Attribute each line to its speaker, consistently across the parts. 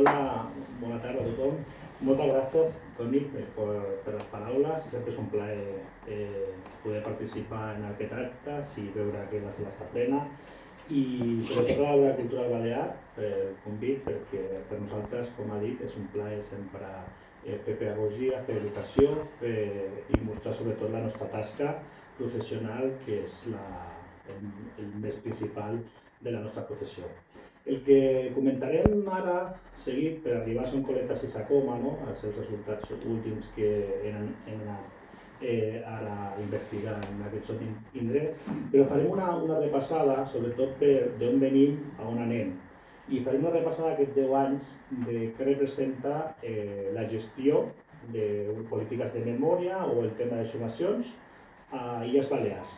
Speaker 1: Hola, bona tarda a tothom. Moltes gràcies, Toni, per les paraules. Sempre és un plaer poder participar en aquest acte i veure que la sala està plena. I sobretot a la cultura balear, convit perquè per nosaltres, com ha dit, és un plaer sempre fer pedagogia, fer educació i mostrar sobretot la nostra tasca professional, que és el més principal de la nostra professió. El que comentarem ara seguit per arribar a Son Coletas i Sacoma, als seus resultats últims que hem anat ara a investigar en aquests indrets, però farem una repassada sobretot per d'on venim a on anem. I farem una repassada d'aquests 10 anys de què representa la gestió de polítiques de memòria o el tema de sumacions a Illes Balears.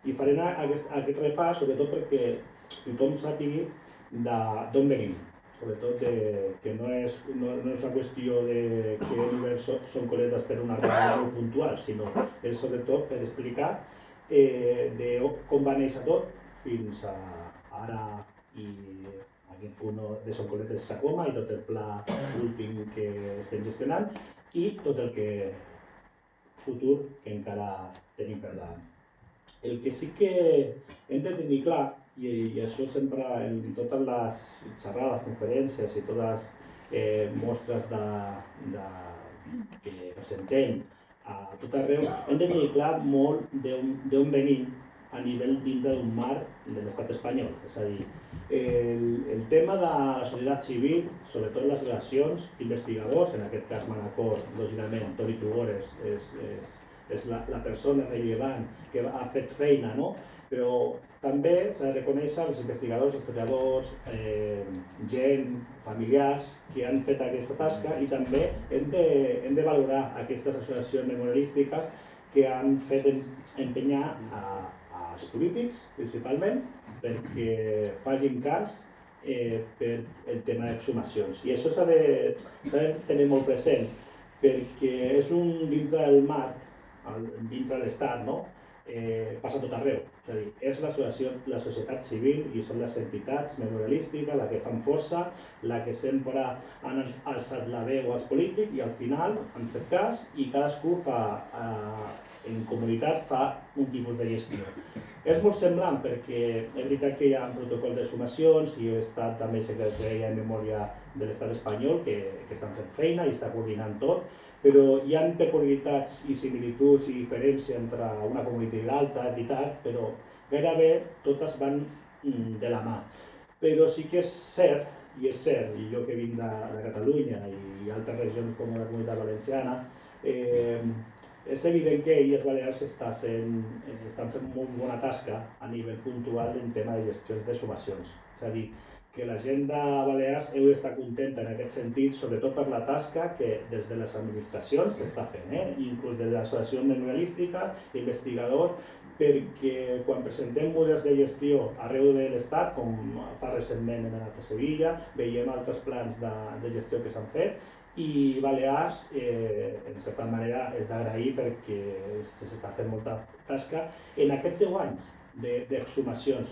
Speaker 1: I farem aquest repàs sobretot perquè tothom sàpigui d'on venim, sobretot que no és una qüestió de que hem Son Coletas per una raó molt puntual, sinó és sobretot per explicar com va néixer tot fins a ara i aquest punt de Son Coletas i Sacoma i tot el pla últim que estem gestionant i tot el que futur que encara tenim per davant. El que sí que hem de tenir clar, i això sempre en totes les xerrades, conferències i totes les mostres que presentem a tot arreu, hem de tenir clar molt d'on venim a nivell dintre d'un marc de l'estat espanyol. És a dir, el tema de la societat civil, sobretot les relacions, investigadors, en aquest cas Manacor, lògicament, Toni Tugores és la persona rellevant que ha fet feina, però també s'ha de reconèixer els investigadors, historiadors, gent, familiars que han fet aquesta tasca i també hem de valorar aquestes associacions memorialístiques que han fet empenyar als polítics, principalment, perquè facin cas per el tema d'exhumacions. I això s'ha de tenir molt present, perquè és dintre del marc, dintre de l'Estat, passa tot arreu. És a dir, és la societat civil i són les entitats memorialístiques la que fan força, la que sempre han alçat la veu als polítics i al final han fet cas i cadascú en comunitat fa un tipus de gestió. És molt semblant perquè és veritat que hi ha un protocol de sumacions i he estat també secretària de memòria de l'estat espanyol que estan fent feina i està coordinant tot, però hi ha peculiaritats i similituds i diferències entre una comunitat i l'altra, és veritat, però gairebé totes van de la mà. Però sí que és cert, i jo que vinc de Catalunya i altres regions com la Comunitat Valenciana, és evident que Illes Balears estan fent molt bona tasca a nivell puntual en tema de gestió de sumacions. És a dir, que la gent de Balears heu d'estar contenta en aquest sentit, sobretot per la tasca que des de les administracions s'està fent, inclús des de l'associació memorialística, investigadors, perquè quan presentem models de gestió arreu de l'Estat, com fa recentment hem anat a Sevilla, veiem altres plans de gestió que s'han fet, i Balears, en certa manera, és d'agrair perquè s'està fent molta tasca en aquests 10 anys d'exhumacions.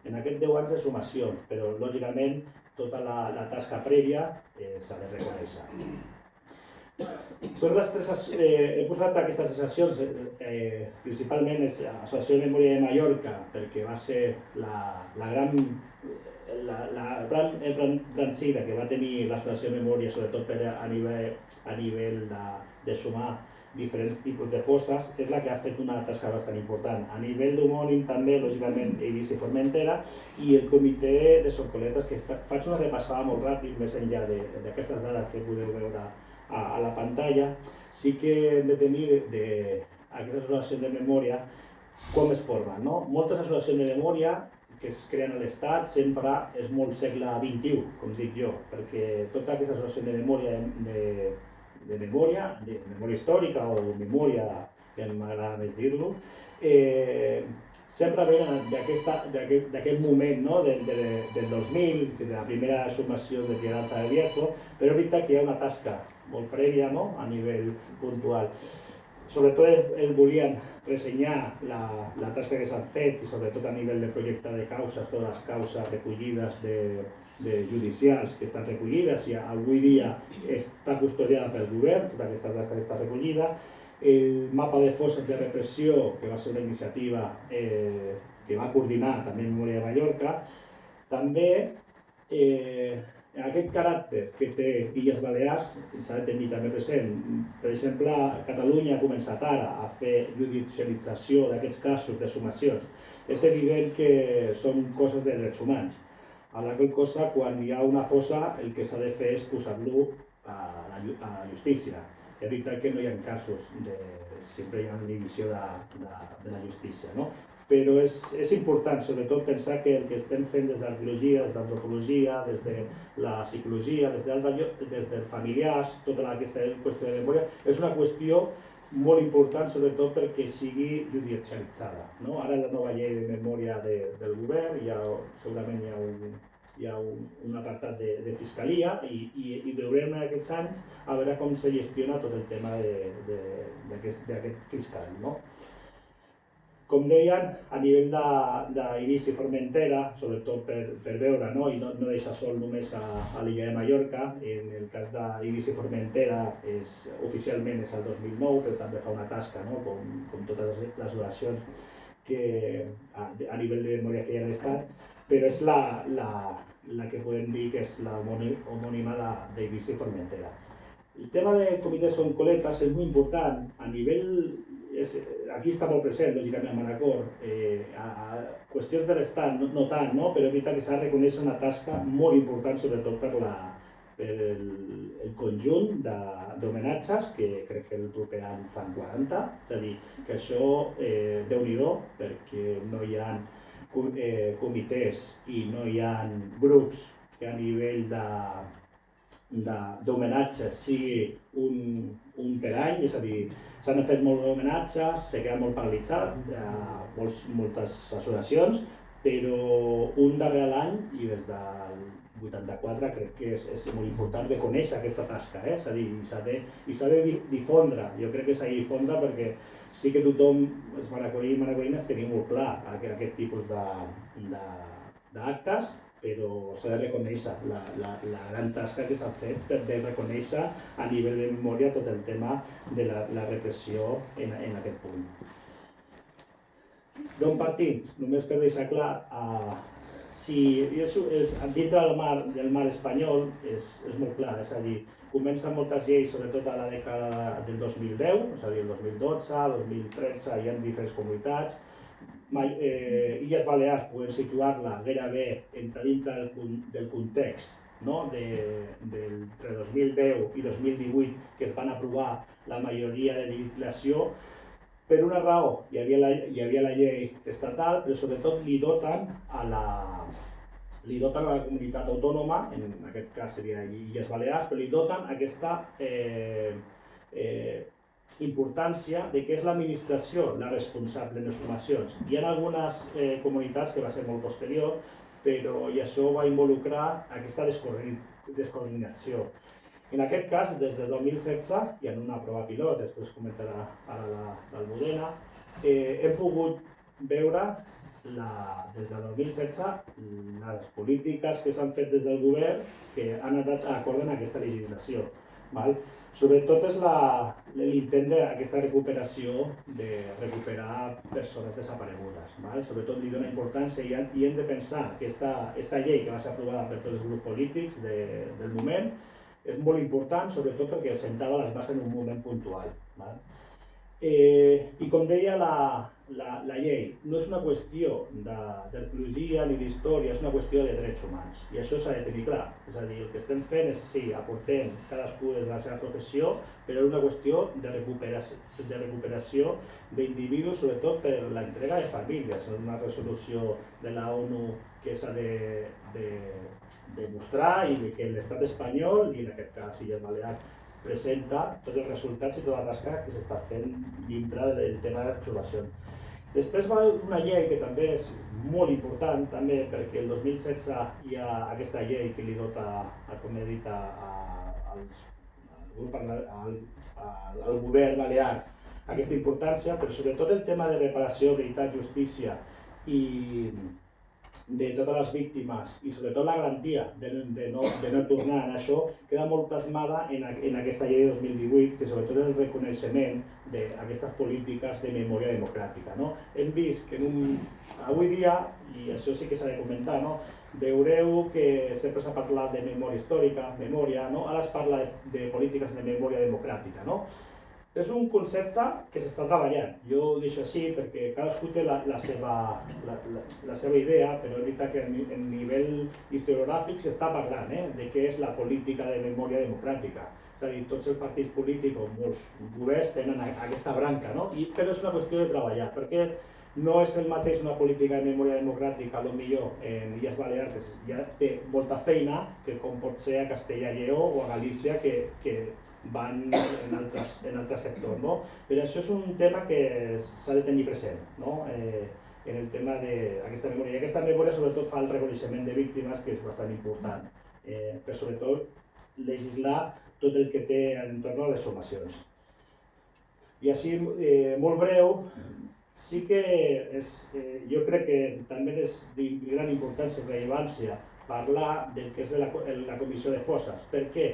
Speaker 1: En aquests 10 anys de sumació, però lògicament tota la tasca prèvia s'ha de reconèixer. He posat aquestes associacions, principalment és l'Associació de Memòria de Mallorca, perquè va ser la gran brancida que va tenir l'Associació de Memòria, sobretot a nivell de sumar diferents tipus de fosses, és la que ha fet una tasca bastant important. A nivell d'homònim també, lògicament, Eivissa i Formentera, i el comitè de Son Coletas, que faig una repassada molt ràpid, més enllà d'aquestes dades que podeu veure a la pantalla, sí que hem de tenir aquestes associacions de memòria com es formen. Moltes associacions de memòria que es creen a l'Estat sempre és molt segle XXI, com dic jo, perquè tota aquesta associació de memòria històrica o memòria, que m'agrada més dir-lo, sempre venen d'aquest moment del 2000, de la primera sumació de Piedad de Bierzo, però és veritat que hi ha una tasca molt prèvia a nivell puntual. Sobretot volien ressenyar la tasca que s'han fet i sobretot a nivell de projecte de causes, totes les causes recollides de judicials que estan recollides i avui dia està custodiada pel govern, tota aquesta tasca que està recollida. El mapa de fosses de repressió, que va ser una iniciativa que va coordinar també Memòria de Mallorca. També aquest caràcter que té Illes Balears s'ha de tenir també present. Per exemple, Catalunya ha començat ara a fer judicialització d'aquests casos de sumacions. És evident que són coses de drets humans. A la qual cosa, quan hi ha una fossa, el que s'ha de fer és posar-lo a la justícia. És veritat que no hi ha casos, sempre hi ha una divisió de la justícia, no? Però és important, sobretot, pensar que el que estem fent des de l'arqueologia, des de l'antropologia, des de la psicologia, des dels familiars, tota aquesta qüestió de memòria, és una qüestió molt important, sobretot perquè sigui judicialitzada. Ara la nova llei de memòria del govern, segurament hi ha un apartat de fiscalia i veurem en aquests anys a veure com se gestiona tot el tema d'aquest fiscal. Com deien, a nivell d'Eivissa i Formentera, sobretot per veure i no deixar sol només a l'illa de Mallorca, en el cas d'Eivissa i Formentera oficialment és el 2009, però també fa una tasca, com totes les oracions a nivell de memòria que hi ha estat, però és la que podem dir que és l'homònima d'Eivissa i Formentera. El tema de comitès o coletes és molt important a nivell. Aquí està molt present, lògicament, a Manacor. A qüestions de l'Estat no tant, però és veritat que s'ha de reconèixer una tasca molt important, sobretot per el conjunt d'homenatges, que crec que el proper any fan 40, és a dir, que això, Déu-n'hi-do, perquè no hi ha comitès i no hi ha grups que a nivell d'homenatges sigui un per any, és a dir, s'han fet molts homenatges, s'ha quedat molt paralitzat, moltes associacions, però un darrere l'any i des del 84 crec que és molt important reconèixer aquesta tasca, és a dir, i s'ha de difondre, jo crec que s'ha de difondre perquè sí que tothom, els manacorí i manacorines, tenim molt clar aquest tipus d'actes, però s'ha de reconèixer la gran tasca que s'ha fet de reconèixer a nivell de memòria tot el tema de la repressió en aquest punt. D'on partim? Només per deixar clar, dintre del mar espanyol és molt clar, és a dir, comencen moltes lleis, sobretot a la dècada del 2010, és a dir, el 2012, el 2013, hi ha diferents comunitats. Illes Balears podem situar-la gairebé dintre del context d'entre 2010 i 2018 que es van aprovar la majoria de legislació. Per una raó, hi havia la llei estatal, però sobretot li doten a la comunitat autònoma, en aquest cas seria Illes Balears, però li doten aquesta importància de que és l'administració la responsable de les sumacions. Hi ha algunes comunitats que va ser molt posterior, però això va involucrar aquesta descoordinació. En aquest cas, des del 2016, i en una prova pilot, després comentarà ara l'Almudena, hem pogut veure des del 2016 les polítiques que s'han fet des del govern que han anat d'acord amb aquesta legislació. Sobretot és l'intent d'aquesta recuperació, de recuperar persones desaparegudes. Sobretot li dona importància i hem de pensar que aquesta llei que va ser aprovada per tots els grups polítics del moment és molt important, sobretot perquè assentava les bases en un moment puntual. I com deia, la llei no és una qüestió d'arqueologia ni d'història, és una qüestió de drets humans. I això s'ha de tenir clar. És a dir, el que estem fent és, sí, aportem cadascú de la seva professió, però és una qüestió de recuperació d'individus, sobretot per l'entrega de famílies. És una resolució de la ONU que s'ha de demostrar i que l'estat espanyol, i en aquest cas Illes Balears, presenta tots els resultats i tota la tasca que s'està fent dintre del tema de l'observació. Després va haver una llei que també és molt important, també perquè el 2016 hi ha aquesta llei que li dota, com he dit, al govern balear aquesta importància, però sobretot el tema de reparació, veritat, justícia i de totes les víctimes i sobretot la garantia de no tornar en això queda molt plasmada en aquesta llei de 2018, que sobretot el reconeixement d'aquestes polítiques de memòria democràtica. No? Hem vist que avui dia, i això sí que s'ha de comentar, no? Veureu que sempre s'ha parlat de memòria històrica, memòria, no? Ara es parla de polítiques de memòria democràtica. No? És un concepte que s'està treballant. Jo ho deixo així perquè cadascú té la seva idea, però és veritat que en nivell historiogràfic s'està parlant de què és la política de memòria democràtica. És a dir, tots els partits polítics o molts governs tenen aquesta branca, no? Però és una qüestió de treballar, perquè no és el mateix una política de memòria democràtica, potser en Illes Balears, que ja té molta feina, que com pot ser a Castella i Lleó o a Galícia, que van en altres sectors. No? Però això és un tema que s'ha de tenir present, no? En el tema d'aquesta memòria. I aquesta memòria sobretot fa el reconeixement de víctimes, que és bastant important, per sobretot legislar tot el que té entorn a les sumacions. I així, molt breu, sí que jo crec que també és de gran importància i rellevància parlar del que és la comissió de fosses. Per què?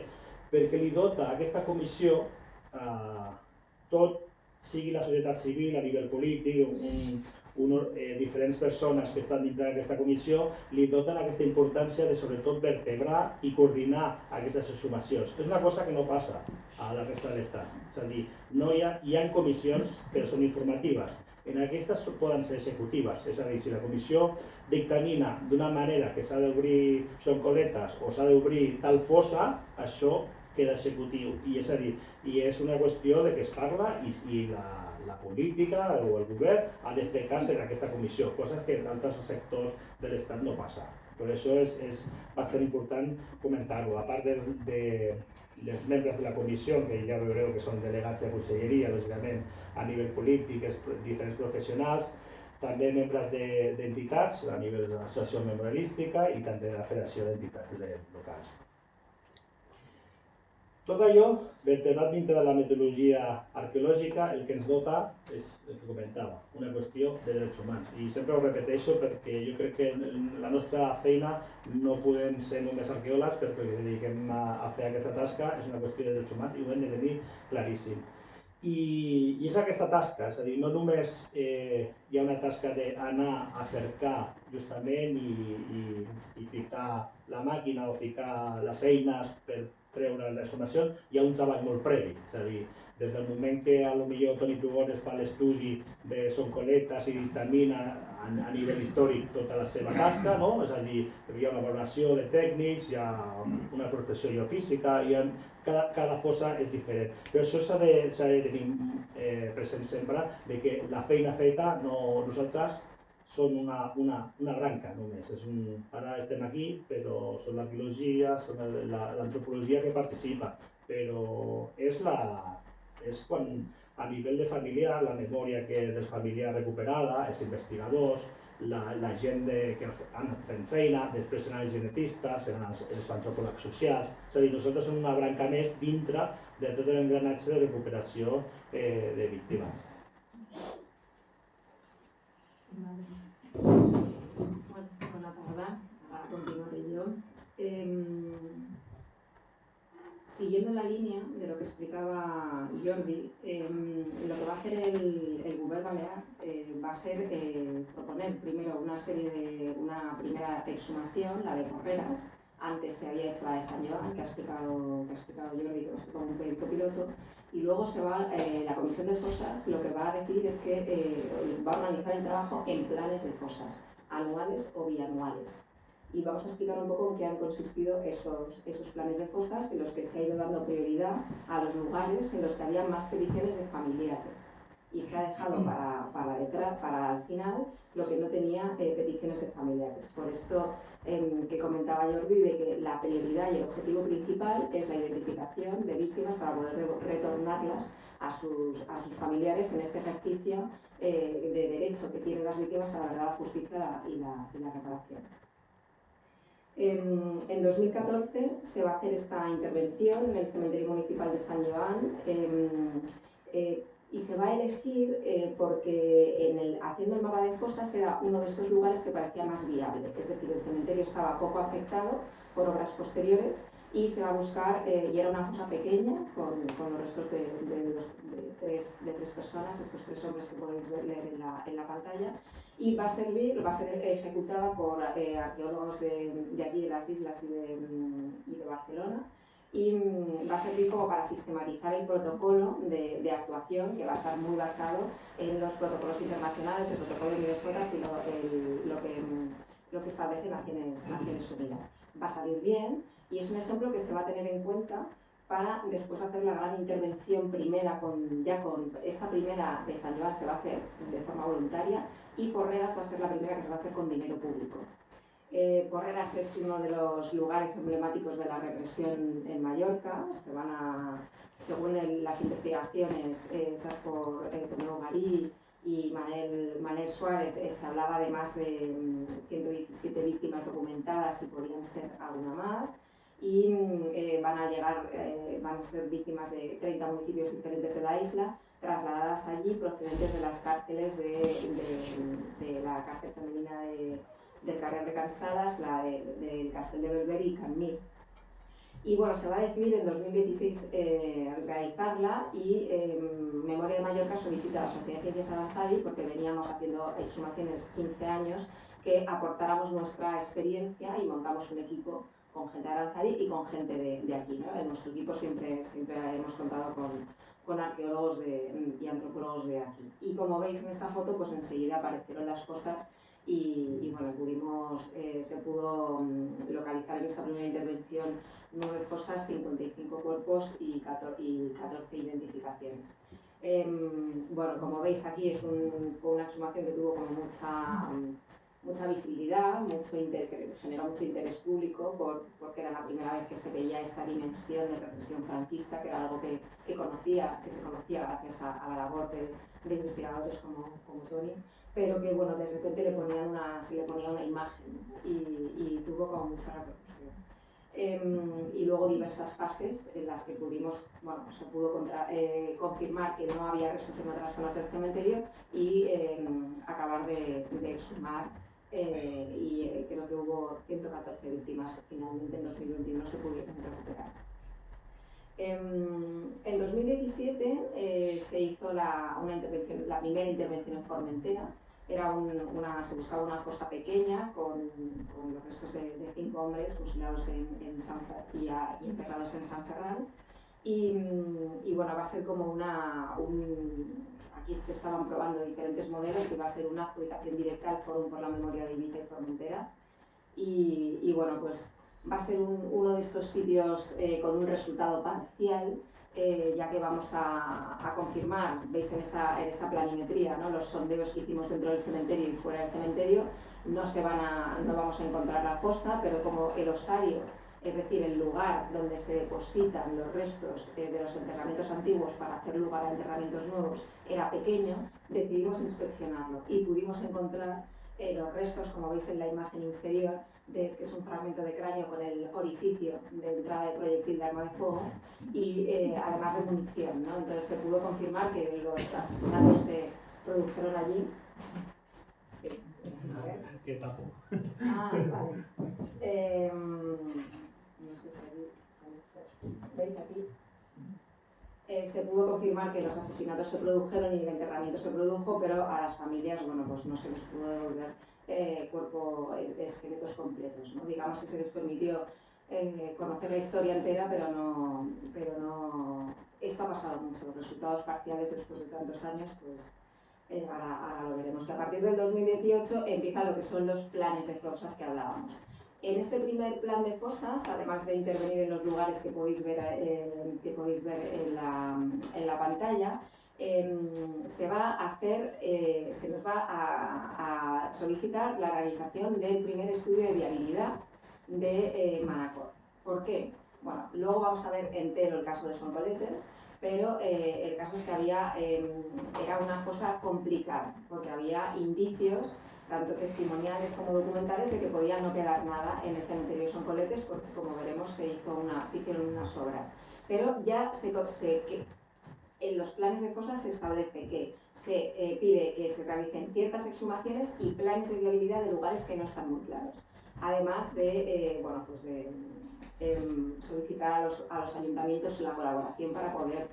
Speaker 1: Perquè li dota a aquesta comissió tot, sigui la societat civil a nivell polític, diferents persones que estan dintre d'aquesta comissió, li doten aquesta importància de sobretot vertebrar i coordinar aquestes exhumacions. És una cosa que no passa a la resta de l'Estat. És a dir, hi ha comissions, però són informatives. En aquestes poden ser executives, és a dir, si la comissió dictamina d'una manera que s'ha d'obrir soncoletes o s'ha d'obrir tal fossa, això queda executiu. I és a dir, és una qüestió de que es parla i la política o el govern ha de fer cas en aquesta comissió, coses que en altres sectors de l'Estat no passa. Per això és bastant important comentar-ho. A part dels membres de la comissió, que ja veureu que són delegats de conselleria, lògicament, a nivell polític, diferents professionals, també membres d'entitats, a nivell de l'associació memorialística i també de la Federació d'Entitats Locals. Tot allò, vertebrat dintre de la metodologia arqueològica, el que ens dota és el que comentava, una qüestió de drets humans. I sempre ho repeteixo perquè jo crec que la nostra feina no podem ser només arqueòlegs perquè ens dediquem a fer aquesta tasca, és una qüestió de drets humans i ho hem de tenir claríssim. I és aquesta tasca, és a dir, no només hi ha una tasca d'anar a cercar justament i ficar la màquina o ficar les eines per treure les exhumacions, hi ha un treball molt previ, és a dir, des del moment que potser Toni Tugones fa l'estudi de soncoletes i dictamina a nivell històric tota la seva tasca, no? És a dir, hi ha una valoració de tècnics, hi ha una protecció geofísica, cada fossa és diferent. Però això s'ha de tenir present sempre, que la feina feta nosaltres són una branca només. Ara estem aquí, però són l'arqueologia, són l'antropologia que participa, però és quan a nivell de familiar, la memòria dels familiars recuperada, els investigadors, la gent que han fet feina, després seran els genetistes, seran els antropòlegs socials, és a dir, nosaltres som una branca més dintre de tot l'engranatge de recuperació de víctimes.
Speaker 2: Bona tarda, ahora continuaré yo. Siguiendo la línea de lo que explicaba Jordi, lo que va a hacer el Govern Balear va a ser proponer primero una primera exhumación, la de Porreras. Antes se había hecho la de San Joan, que ha explicado Jordi, que va a ser como un proyecto piloto. Y luego la Comisión de Fosas lo que va a decir es que va a organizar el trabajo en planes de fosas, anuales o bianuales. Y vamos a explicar un poco en qué han consistido esos planes de fosas, en los que se ha ido dando prioridad a los lugares en los que había más peticiones de familiares. Y se ha dejado para al final lo que no tenía peticiones de familiares. Por esto que comentaba Jordi, de que la prioridad y el objetivo principal es la identificación de víctimas para poder retornarlas a sus familiares en este ejercicio de derecho que tienen las víctimas a la verdad, la justicia y la reparación. En 2014 se va a hacer esta intervención en el cementerio municipal de San Joan. y se va a elegir porque haciendo el mapa de fosas era uno de estos lugares que parecía más viable, es decir, el cementerio estaba poco afectado por obras posteriores y se va a buscar, y era una fosa pequeña con los restos de tres personas, estos tres hombres que podéis leer en la pantalla, y va a ser ejecutada por arqueólogos de aquí, de las islas y de Barcelona, y va a servir como para sistematizar el protocolo de actuación, que va a estar muy basado en los protocolos internacionales, el protocolo de Minnesota y lo que establece Naciones Unidas. Va a salir bien y es un ejemplo que se va a tener en cuenta para después hacer la gran intervención primera, con esta primera de San Joan se va a hacer de forma voluntaria, y Porreras va a ser la primera que se va a hacer con dinero público. Porreras es uno de los lugares emblemáticos de la represión en Mallorca. Según las investigaciones hechas por Tomeu Marí y Manel Suárez, se hablaba de más de 117 víctimas documentadas y podrían ser alguna más. Y van a ser víctimas de 30 municipios diferentes de la isla, trasladadas allí procedentes de las cárceles de la cárcel femenina del Carrer de Cansadas, la del Castell de Belver y Can Mir. Y bueno, se va a decidir en 2016 realizarla, y Memoria de Mallorca solicita a la Sociedad de Ciencias Aranzadi, porque veníamos haciendo exhumaciones 15 años, que aportáramos nuestra experiencia y montamos un equipo con gente de Aranzadi y con gente de aquí, ¿no? En nuestro equipo siempre hemos contado con arqueólogos y antropólogos de aquí. Y como veis en esta foto, pues enseguida aparecieron las cosas y bueno, se pudo localizar en esta primera intervención 9 fosas, 55 cuerpos y 14 identificaciones. Bueno, como veis aquí fue una exhumación que tuvo como mucha visibilidad, que generó mucho interés público porque era la primera vez que se veía esta dimensión de represión franquista, que era algo que se conocía gracias a la labor de investigadores como Toni, pero que bueno, de repente se le ponía una imagen y tuvo como mucha repercusión. Y luego diversas fases en las que se pudo confirmar que no había restos en otras zonas del cementerio y acabar de exhumar, y creo que hubo 114 víctimas finalmente en 2021 se pudieron recuperar. En 2017 se hizo la primera intervención en Formentera. Se buscaba una fosa pequeña con los restos de 5 hombres fusilados y enterrados en San Ferran. Y bueno, va a ser como aquí se estaban probando diferentes modelos, que va a ser una adjudicación directa al Fórum por la Memoria de Ibiza y Formentera. Y bueno, pues va a ser uno de estos sitios con un resultado parcial, ya que vamos a confirmar, veis en esa planimetría, ¿no? Los sondeos que hicimos dentro del cementerio y fuera del cementerio, no vamos a encontrar la fosa, pero como el osario, es decir, el lugar donde se depositan los restos de los enterramientos antiguos para hacer lugar a enterramientos nuevos, era pequeño, decidimos inspeccionarlo y pudimos encontrar los restos, como veis en la imagen inferior, que es un fragmento de cráneo con el orificio de entrada de proyectil de arma de fuego y además de munición, ¿no? Entonces se pudo confirmar que los asesinatos se produjeron allí. Sí, a ver.
Speaker 1: ¿Qué tapo?
Speaker 2: Vale. No sé si ¿veis aquí? Se pudo confirmar que los asesinatos se produjeron y el enterramiento se produjo, pero a las familias, bueno, pues no se les pudo devolver esqueletos completos, ¿no? Digamos que se les permitió conocer la historia entera, pero no. Esto ha pasado mucho. Los resultados parciales después de tantos años, pues ahora lo veremos. A partir del 2018 empiezan lo que son los planes de fosas que hablábamos. En este primer plan de fosas, además de intervenir en los lugares que podéis ver en la pantalla, se nos va a solicitar la realización del primer estudio de viabilidad de Manacor. ¿Por qué? Bueno, luego vamos a ver entero el caso de Soncoletes, pero el caso es que era una fosa complicada, porque había indicios, tanto testimoniales como documentales, de que podía no quedar nada en el cementerio de Soncoletes, porque como veremos se hicieron unas obras. Pero ya En los planes de fosas se establece que se pide que se realicen ciertas exhumaciones y planes de viabilidad de lugares que no están muy claros. Además de, solicitar a los ayuntamientos la colaboración para poder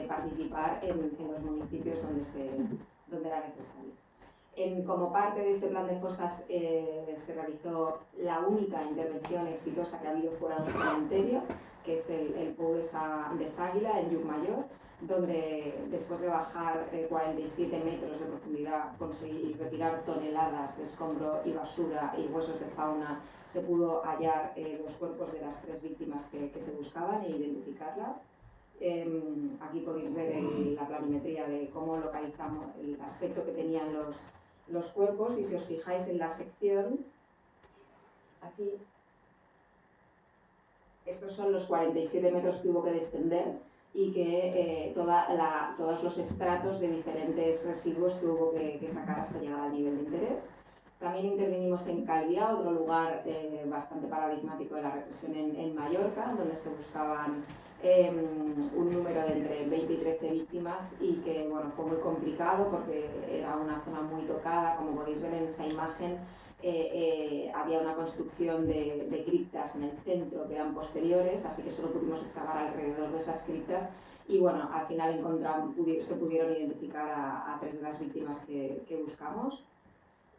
Speaker 2: participar en los municipios donde era necesario. Como parte de este plan de fosas se realizó la única intervención exitosa que ha habido fuera de un cementerio, que es el Pou de Ságila, en Llucmajor, donde después de bajar 47 metros de profundidad, conseguir retirar toneladas de escombro y basura y huesos de fauna, se pudo hallar los cuerpos de las 3 víctimas que se buscaban e identificarlas. Aquí podéis ver la planimetría de cómo localizamos el aspecto que tenían los cuerpos, y si os fijáis en la sección, aquí, estos son los 47 metros que hubo que descender y que todos los estratos de diferentes residuos que hubo que sacar hasta llegar al nivel de interés. También intervinimos en Calviá, otro lugar bastante paradigmático de la represión en Mallorca, donde se buscaban un número de entre 20 y 13 víctimas, y que bueno, fue muy complicado porque era una zona muy tocada. Como podéis ver en esa imagen, había una construcción de criptas en el centro que eran posteriores, así que solo pudimos excavar alrededor de esas criptas, y bueno, al final se pudieron identificar a 3 de las víctimas que buscamos.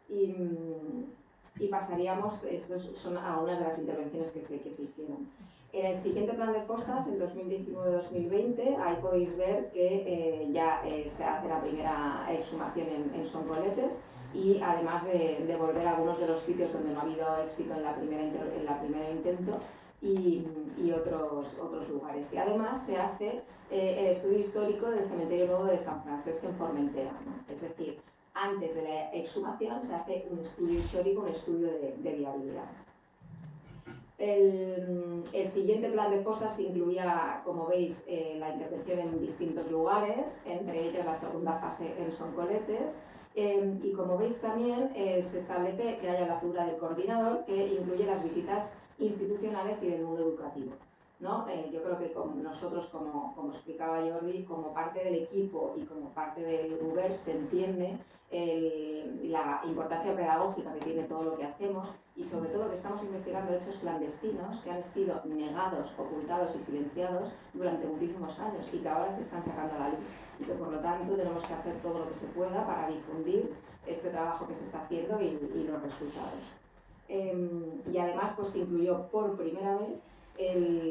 Speaker 2: Y pasaríamos, estas son algunas de las intervenciones que se hicieron. En el siguiente plan de fosas, en 2019-2020, ahí podéis ver que ya se hace la primera exhumación en Soncoletes, y además de volver a algunos de los sitios donde no ha habido éxito en la primera intento, y otros lugares. Y además se hace el estudio histórico del Cementerio Nuevo de San Francesc en Formentera, ¿no? Es decir, antes de la exhumación se hace un estudio histórico, un estudio de viabilidad. El siguiente plan de fosas incluía, como veis, la intervención en distintos lugares, entre ellas la segunda fase en Soncoletes, y como veis también se establece que haya la figura del coordinador, que incluye las visitas institucionales y del mundo educativo, ¿no? Yo creo que nosotros, como explicaba Jordi, como parte del equipo y como parte del Govern, se entiende la importancia pedagógica que tiene todo lo que hacemos, y sobre todo que estamos investigando hechos clandestinos que han sido negados, ocultados y silenciados durante muchísimos años, y que ahora se están sacando a la luz, y que por lo tanto tenemos que hacer todo lo que se pueda para difundir este trabajo que se está haciendo y los resultados. Y además pues se incluyó por primera vez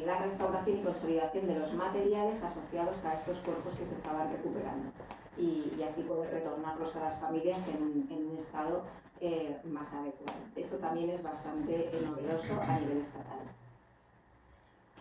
Speaker 2: la restauración y consolidación de los materiales asociados a estos cuerpos que se estaban recuperando, y así poder retornarlos a las familias en un estado más adecuado. Esto también es bastante novedoso a nivel estatal.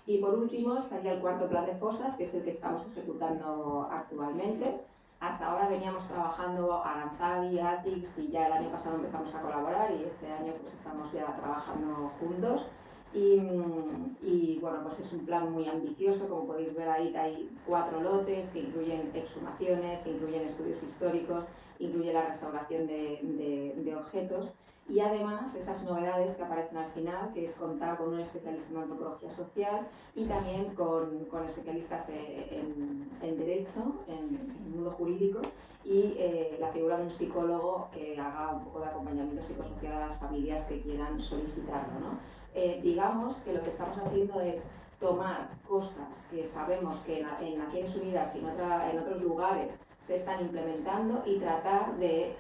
Speaker 2: Y por último estaría el cuarto plan de fosas, que es el que estamos ejecutando actualmente. Hasta ahora veníamos trabajando Aranzadi, ATIX, y ya el año pasado empezamos a colaborar, y este año pues estamos ya trabajando juntos. Y bueno, pues es un plan muy ambicioso. Como podéis ver ahí, hay 4 lotes que incluyen exhumaciones, incluyen estudios históricos, incluye la restauración de objetos, y además esas novedades que aparecen al final, que es contar con un especialista en antropología social y también con especialistas en derecho, en el mundo jurídico, y la figura de un psicólogo que haga un poco de acompañamiento psicosocial a las familias que quieran solicitarlo, ¿no? Digamos que lo que estamos haciendo es tomar cosas que sabemos que en Naciones Unidas y en otros lugares se están implementando, y tratar de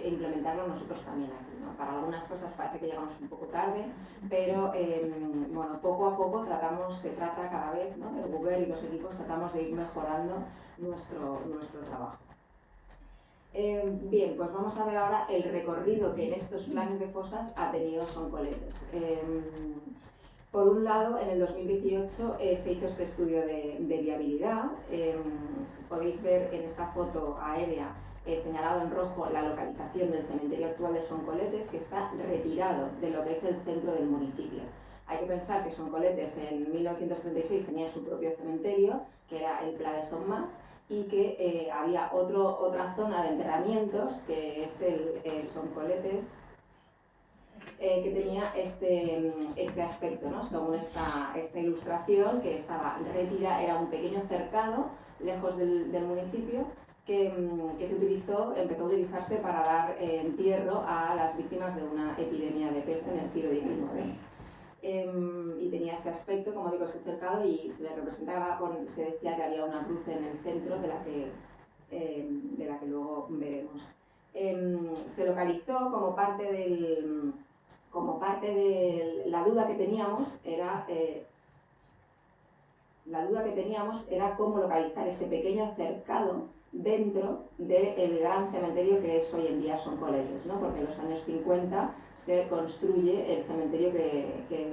Speaker 2: implementarlo nosotros también aquí, ¿no? Para algunas cosas parece que llegamos un poco tarde, pero bueno, poco a poco se trata cada vez, ¿no? El Govern y los equipos tratamos de ir mejorando nuestro trabajo. Bien, pues vamos a ver ahora el recorrido que en estos planes de fosas ha tenido Soncoletes. Por un lado, en el 2018 se hizo este estudio de viabilidad. Podéis ver en esta foto aérea señalado en rojo la localización del cementerio actual de Soncoletes, que está retirado de lo que es el centro del municipio. Hay que pensar que Soncoletes en 1936 tenía su propio cementerio, que era el Pla de Son Mas, y que había otra zona de enterramientos, que es el Soncoletes, que tenía este aspecto, ¿no? Según esta ilustración, que estaba retirada, era un pequeño cercado lejos del municipio, que empezó a utilizarse para dar entierro a las víctimas de una epidemia de peste en el siglo XIX. Y tenía este aspecto, como digo, este cercado, y se le representaba, se decía que había una cruz en el centro de la que luego veremos. Se localizó como parte de la duda que teníamos era cómo localizar ese pequeño cercado dentro del gran cementerio que es hoy en día Soncoletes, ¿no? Porque en los años 50 se construye el cementerio que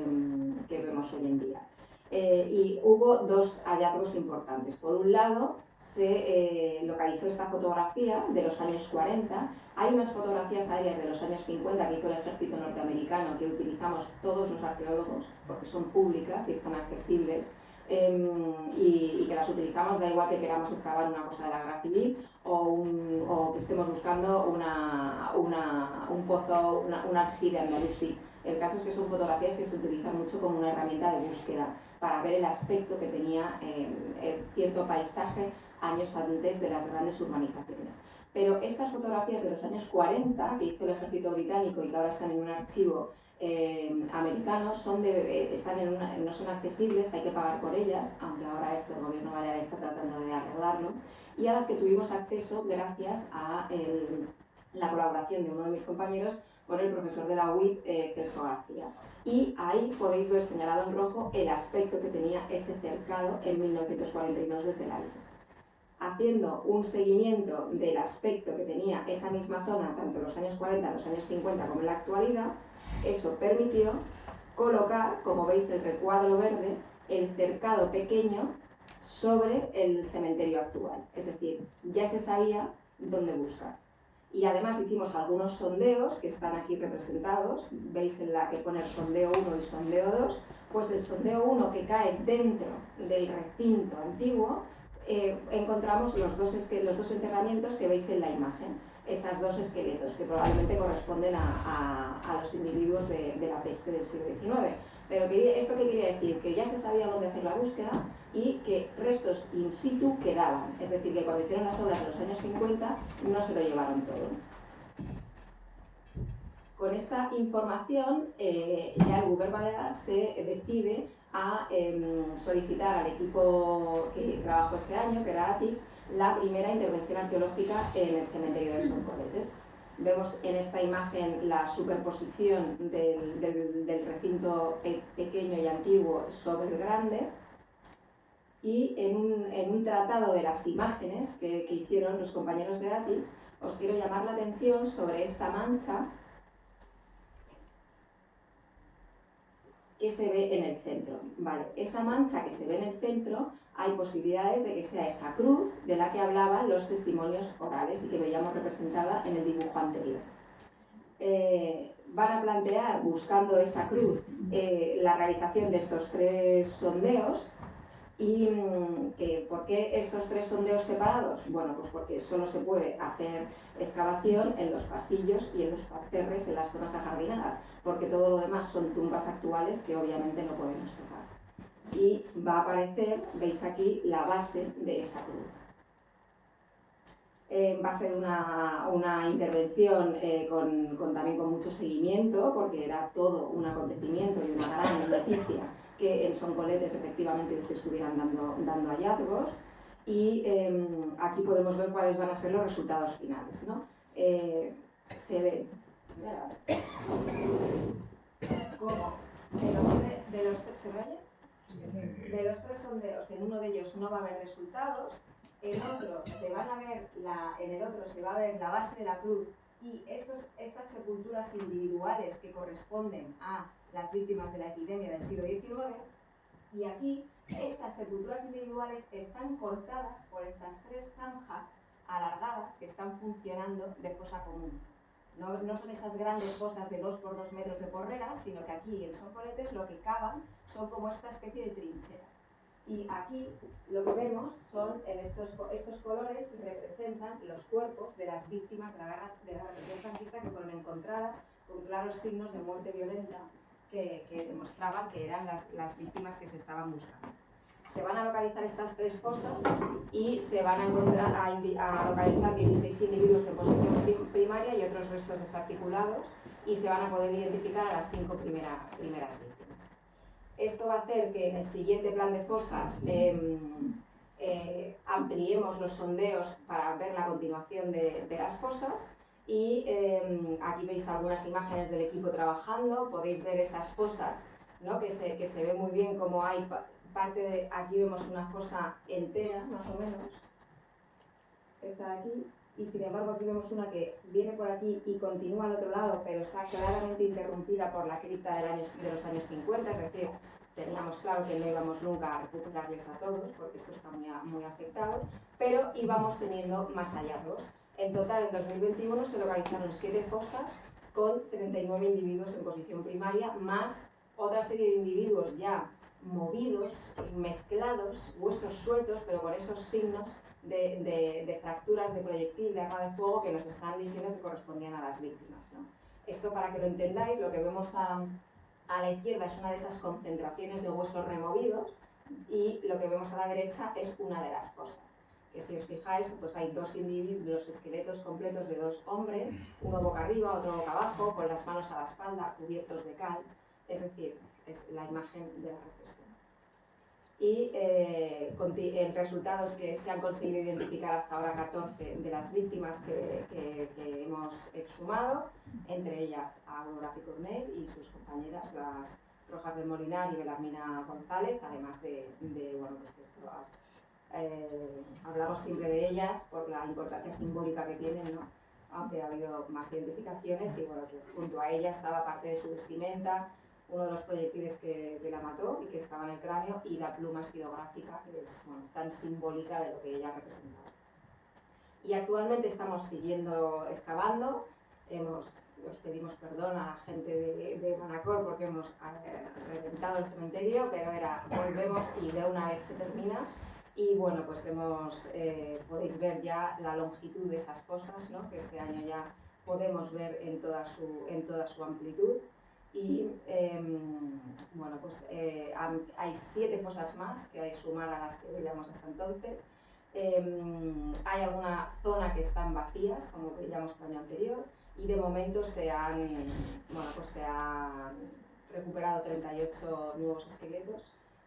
Speaker 2: vemos hoy en día. Y hubo dos hallazgos importantes. Por un lado, se localizó esta fotografía de los años 40. Hay unas fotografías aéreas de los años 50 que hizo el ejército norteamericano que utilizamos todos los arqueólogos porque son públicas y están accesibles. Y que las utilizamos, da igual que queramos excavar una cosa de la guerra civil o que estemos buscando un pozo, un aljibe andalusí. El caso es que son fotografías que se utilizan mucho como una herramienta de búsqueda para ver el aspecto que tenía cierto paisaje años antes de las grandes urbanizaciones. Pero estas fotografías de los años 40 que hizo el ejército británico y que ahora están en un archivo americanos, no son accesibles, hay que pagar por ellas, aunque ahora el gobierno balear está tratando de arreglarlo, y a las que tuvimos acceso gracias a la colaboración de uno de mis compañeros con el profesor de la UIP, Celso García. Y ahí podéis ver señalado en rojo el aspecto que tenía ese cercado en 1942 desde el alto. Haciendo un seguimiento del aspecto que tenía esa misma zona, tanto en los años 40, en los años 50 como en la actualidad, eso permitió colocar, como veis el recuadro verde, el cercado pequeño sobre el cementerio actual. Es decir, ya se sabía dónde buscar. Y además hicimos algunos sondeos que están aquí representados. Veis en la que pone el sondeo 1 y sondeo 2. Pues el sondeo 1, que cae dentro del recinto antiguo, encontramos los dos enterramientos que veis en la imagen. Esas dos esqueletos que probablemente corresponden a los individuos de la peste del siglo XIX. Pero ¿esto qué quería decir? Que ya se sabía dónde hacer la búsqueda y que restos in situ quedaban. Es decir, que cuando hicieron las obras en los años 50 no se lo llevaron todo. Con esta información ya el Govern Balear se decide a solicitar al equipo que trabajó este año, que era ATIX, la primera intervención arqueológica en el cementerio de Soncoletes. Vemos en esta imagen la superposición del recinto pequeño y antiguo sobre el grande, y en un tratado de las imágenes que hicieron los compañeros de ATIX, os quiero llamar la atención sobre esta mancha que se ve en el centro. Vale, esa mancha que se ve en el centro, hay posibilidades de que sea esa cruz de la que hablaban los testimonios orales y que veíamos representada en el dibujo anterior. Van a plantear, buscando esa cruz, la realización de estos 3 sondeos. ¿Y por qué estos 3 sondeos separados? Bueno, pues porque solo se puede hacer excavación en los pasillos y en los parterres, en las zonas ajardinadas, porque todo lo demás son tumbas actuales que obviamente no podemos tocar. Y va a aparecer, veis aquí, la base de esa cruz. Va a ser una intervención también con mucho seguimiento, porque era todo un acontecimiento y una gran noticia que en Soncoletes efectivamente se estuvieran dando hallazgos, y aquí podemos ver cuáles van a ser los resultados finales, ¿no? Se ve cómo de los 3 sondeos, en uno de ellos no va a haber resultados, en el otro se va a ver la base de la cruz y estas sepulturas individuales que corresponden a las víctimas de la epidemia del siglo XIX, y aquí estas sepulturas individuales están cortadas por estas 3 zanjas alargadas que están funcionando de fosa común. No son esas grandes fosas de 2 por 2 metros de porreras, sino que aquí en Soncoletes lo que cavan son como esta especie de trincheras. Y aquí lo que vemos son, estos colores representan los cuerpos de las víctimas de la represión franquista que fueron encontradas con claros signos de muerte violenta que demostraban que eran las víctimas que se estaban buscando. Se van a localizar estas 3 fosas y se van a encontrar a localizar 16 individuos en posición primaria y otros restos desarticulados, y se van a poder identificar a las 5 primeras víctimas. Esto va a hacer que en el siguiente plan de fosas ampliemos los sondeos para ver la continuación de las fosas. Y aquí veis algunas imágenes del equipo trabajando, podéis ver esas fosas, ¿no? que se ve muy bien como hay parte de... Aquí vemos una fosa entera, más o menos, esta de aquí, y sin embargo aquí vemos una que viene por aquí y continúa al otro lado, pero está claramente interrumpida por la cripta de los años 50, es decir, teníamos claro que no íbamos nunca a recuperarles a todos, porque esto está muy afectado, pero íbamos teniendo más hallazgos. En total, en 2021 se localizaron 7 fosas con 39 individuos en posición primaria, más otra serie de individuos ya movidos, mezclados, huesos sueltos, pero con esos signos de fracturas de proyectil, de arma de fuego, que nos están diciendo que correspondían a las víctimas, ¿no? Esto, para que lo entendáis, lo que vemos a la izquierda es una de esas concentraciones de huesos removidos, y lo que vemos a la derecha es una de las fosas. Que si os fijáis, pues hay 2 individuos, los esqueletos completos de 2 hombres, uno boca arriba, otro boca abajo, con las manos a la espalda, cubiertos de cal, es decir, es la imagen de la represión. Y en resultados que se han conseguido identificar hasta ahora 14 de las víctimas que hemos exhumado, entre ellas a Aurora Picornell y sus compañeras, las Rojas del Molinar y Belarmina González, además de bueno, pues hablamos siempre de ellas por la importancia simbólica que tienen, ¿no? Aunque ha habido más identificaciones, y bueno, que junto a ella estaba parte de su vestimenta, uno de los proyectiles que la mató y que estaba en el cráneo, y la pluma estilográfica, que es, bueno, tan simbólica de lo que ella representaba. Y actualmente estamos siguiendo excavando. Os pedimos perdón a la gente de Manacor porque hemos reventado el cementerio, pero volvemos y de una vez se termina. Y bueno, pues podéis ver ya la longitud de esas fosas, ¿no? Que este año ya podemos ver en toda su amplitud. Y bueno, pues hay 7 fosas más que hay que sumar a las que veíamos hasta entonces. Hay alguna zona que están vacías, como veíamos el año anterior, y de momento se han recuperado 38 nuevos esqueletos,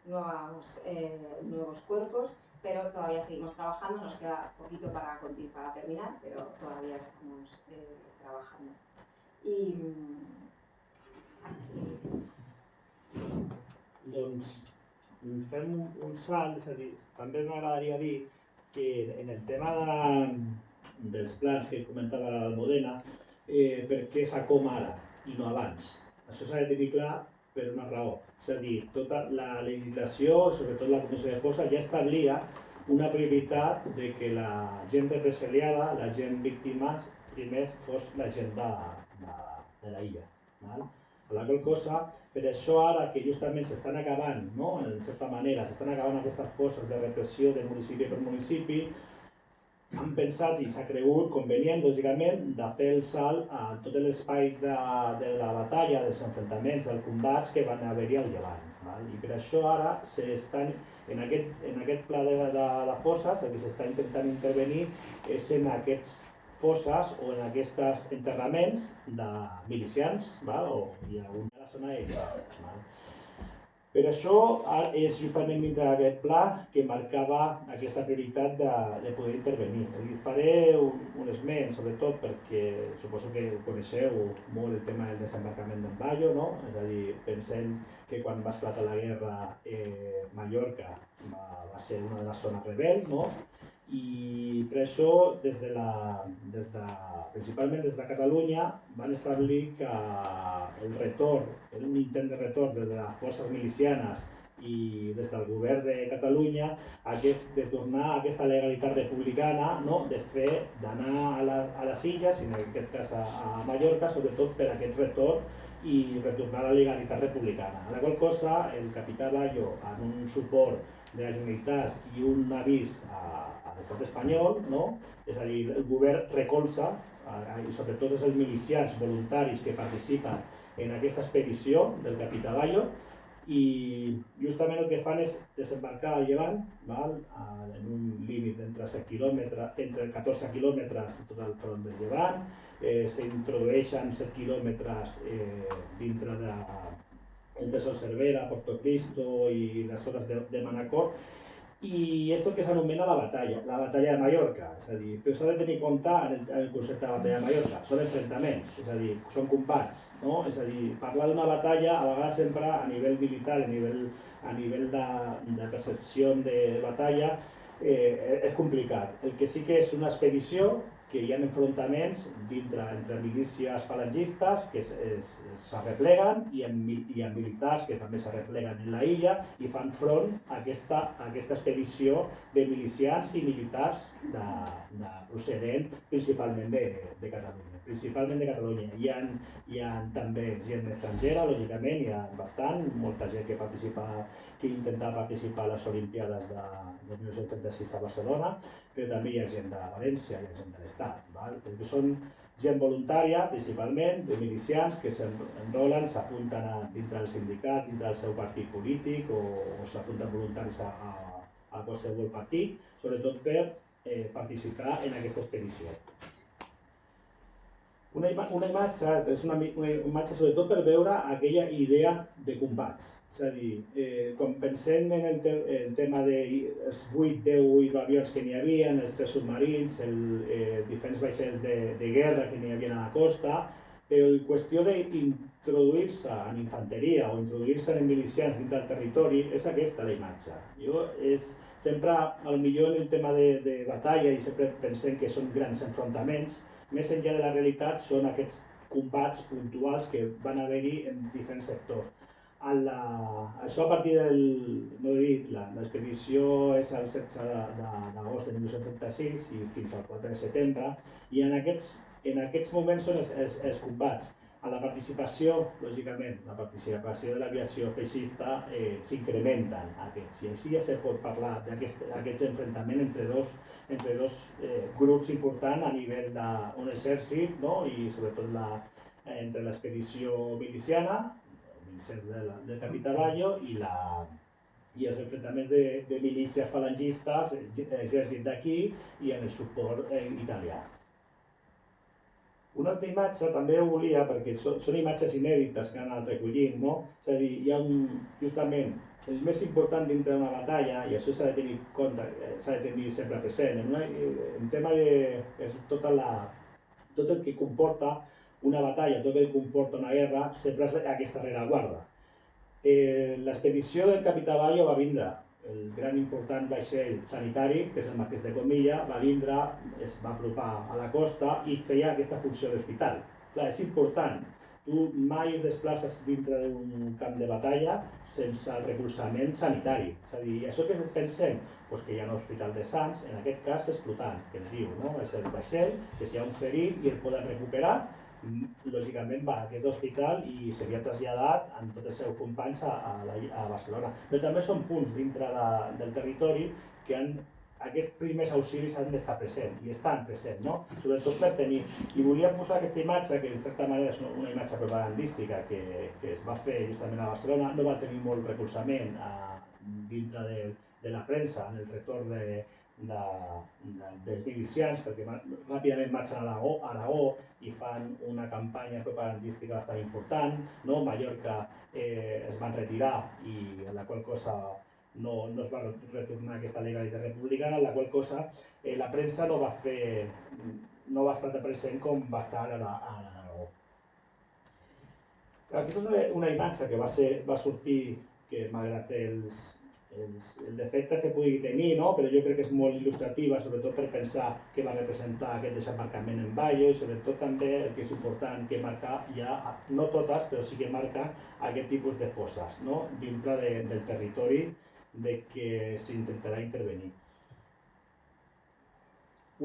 Speaker 2: nuevos cuerpos, pero todavía seguimos trabajando. Nos queda poquito para terminar, pero todavía estamos trabajando.
Speaker 1: Doncs fem un salt, és a dir, també m'agradaria dir que en el tema dels plans que comentava l'Almudena, per què s'acom ara i no abans? Això s'ha de tenir clar per una raó. És a dir, tota la legislació, sobretot la Comissió de Fossa, ja establia una prioritat de que la gent represaliada, la gent víctima, primer fos la gent de la illa. La qual cosa, per això ara que justament s'estan acabant, no? En certa manera, s'estan acabant aquestes forces de repressió de municipi per municipi, han pensat i s'ha cregut convenient, lògicament, de fer el salt a tots els espais de la batalla, dels enfrontaments, dels combats que van haver-hi al Llevant. I per això ara en aquest pla de forces, el que s'està intentant intervenir és en aquests fosses o en aquests enterraments de milicians, i alguna de la zona aèria. Per això és justament dintre d'aquest pla que marcava aquesta prioritat de poder intervenir. Faré un esment, sobretot perquè suposo que coneixeu molt el tema del desembarcament d'en Bayo, no? És a dir, pensem que quan va esclatar la guerra Mallorca va ser una de les zones rebel, no? I per això, principalment des de Catalunya, van establir que el retorn, un intent de retorn des de les forces milicianes i des del govern de Catalunya, de tornar a aquesta legalitat republicana, d'anar a les illes, i en aquest cas a Mallorca, sobretot per aquest retorn i retornar a la legalitat republicana. A la qual cosa, el capità Bayo, amb un suport de la Generalitat i un avís a l'estat espanyol, és a dir, el govern recolza, i sobretot els milicians voluntaris que participen en aquesta expedició del capità Bayo, i justament el que fan és desembarcar al llevant, val? En un límit entre 14 quilòmetres tot el front del llevant, s'introdueixen 7 quilòmetres dintre de entre Son Cervera, Porto Cristo i les zones de Manacor, i és el que s'anomena la batalla de Mallorca, és a dir, però s'ha de tenir en compte en el concepte de batalla de Mallorca, són enfrontaments, és a dir, són combats, no? És a dir, parlar d'una batalla a vegades sempre a nivell militar, a nivell de percepció de batalla, és complicat. El que sí que és una expedició que hi ha enfrontaments entre milícies falangistes que s'arrepleguen i en militars que també s'arrepleguen en la illa i fan front a aquesta expedició de milicians i militars procedent principalment de Catalunya. Principalment de Catalunya. Hi ha també gent estrangera, lògicament, hi ha bastant, molta gent que intenta participar a les Olimpiades de 1936 a Barcelona, però també hi ha gent de València, hi ha gent de l'Estat, perquè són gent voluntària, principalment, de milicians que s'enrolen, s'apunten dintre del sindicat, dintre del seu partit polític o s'apunten voluntaris a qualsevol partit, sobretot per participar en aquesta expedició. Una imatge és una imatge sobretot per veure aquella idea de combats. És a dir, quan pensem en el tema dels 8-10 avions que n'hi havia, els 3 submarins, els diferents vaixells de guerra que n'hi havia a la costa, però la qüestió d'introduir-se en infanteria o introduir-se en milicians dintre del territori és aquesta la imatge. Sempre, potser en el tema de batalla, i sempre pensem que són grans enfrontaments, més enllà de la realitat són aquests combats puntuals que van haver-hi en diferents sectors. Això a partir l'expedició és el 16 d'agost de 1936 i fins al 4 de setembre, i en aquests moments són els combats. A la participació, lògicament, la participació de l'aviació feixista s'incrementen aquests, i així ja se pot parlar d'aquest enfrontament entre dos grups importants a nivell d'un exèrcit, i sobretot entre l'expedició miliciana, del capità Bayo, i els enfrontaments de milícies falangistes, exèrcit d'aquí i en el suport italià. Una altra imatge també ho volia, perquè són imatges inèdites que han anat recollint, és a dir, hi ha justament el més important dintre d'una batalla, i això s'ha de tenir en compte, s'ha de tenir sempre present, en tema de tot el que comporta una batalla, tot el que comporta una guerra, sempre és aquesta rereguarda. L'expedició del capità Bayo va vindre, el gran important vaixell sanitari, que és el Marquès de Comilla, va vindre, es va apropar a la costa i feia aquesta funció d'hospital. Clar, és important. Tu mai es desplaces dintre d'un camp de batalla sense el recolzament sanitari. És a dir, això que pensem? Que hi ha un hospital de Sants, en aquest cas és flotant, que es diu, és el vaixell, que si hi ha un ferit i el poden recuperar, lògicament va a aquest hospital i seria traslladat amb tots els seus companys a Barcelona. Però també són punts dintre del territori que aquests primers auxilis han d'estar presents, i estan presents, sobretot per tenir. I volia posar aquesta imatge, que en certa manera és una imatge propagandística que es va fer justament a Barcelona, no va tenir molt recolzament dintre de la premsa en el retorn dels milicians, perquè ràpidament marxen a Aragó i fan una campanya propagandística bastant important. Mallorca es van retirar i a la qual cosa no es va retornar aquesta legalitat republicana, la qual cosa la premsa no va estar present com va estar a Aragó. Aquesta és una imatge que va sortir, que malgrat el defecte que pugui tenir, però jo crec que és molt il·lustrativa, sobretot per pensar què va representar aquest desembarcament en Bayo, i sobretot també el que és important, que marca ja, no totes, però sí que marca aquest tipus de fosses dintre del territori de que s'intentarà intervenir.